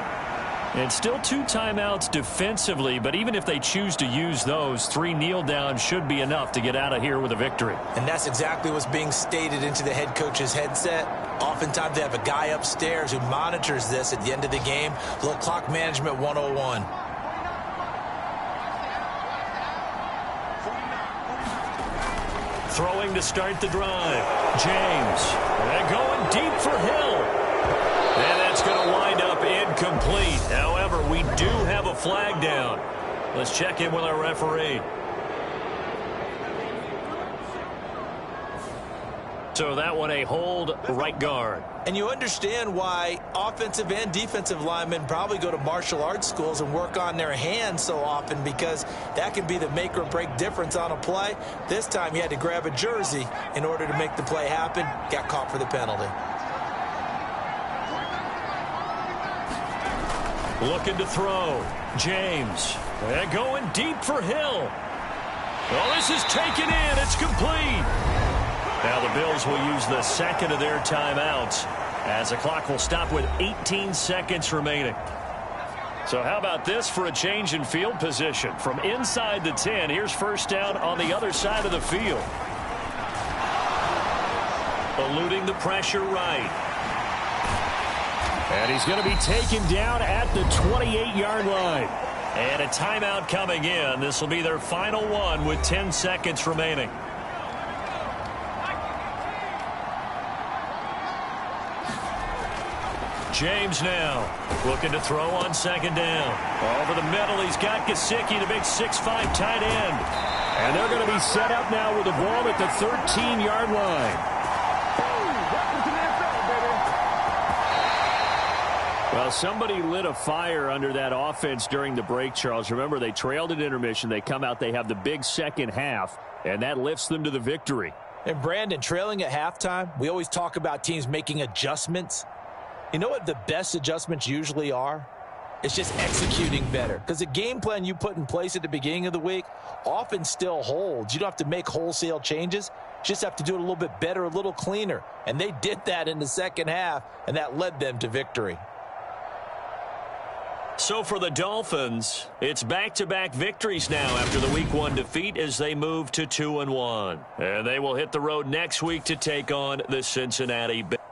And still 2 timeouts defensively, but even if they choose to use those, 3 kneel downs should be enough to get out of here with a victory. And that's exactly what's being stated into the head coach's headset. Oftentimes they have a guy upstairs who monitors this at the end of the game. A little clock management 101. Throwing to start the drive. James. And going deep for Hill. And that's going to wind up incomplete. However, we do have a flag down. Let's check in with our referee. So that one a hold, right guard. And you understand why offensive and defensive linemen probably go to martial arts schools and work on their hands so often, because that can be the make or break difference on a play. This time he had to grab a jersey in order to make the play happen. Got caught for the penalty. Looking to throw. James. And going deep for Hill. Well, this is taken in. It's complete. Now the Bills will use the 2nd of their timeouts as the clock will stop with 18 seconds remaining. So how about this for a change in field position? From inside the 10, here's first down on the other side of the field. Eluding the pressure right. And he's going to be taken down at the 28-yard line. And a timeout coming in. This will be their final one with 10 seconds remaining. James now looking to throw on second down. Over the middle, he's got Gesicki, the big 6'5" tight end. And they're going to be set up now with the ball at the 13-yard line. Well, somebody lit a fire under that offense during the break, Charles. Remember, they trailed at intermission. They come out, they have the big second half, and that lifts them to the victory. And, Brandon, trailing at halftime, we always talk about teams making adjustments. You know what the best adjustments usually are? It's just executing better. Because the game plan you put in place at the beginning of the week often still holds. You don't have to make wholesale changes. You just have to do it a little bit better, a little cleaner. And they did that in the second half, and that led them to victory. So for the Dolphins, it's back-to-back victories now after the Week 1 defeat as they move to 2-1. And they will hit the road next week to take on the Cincinnati Bengals.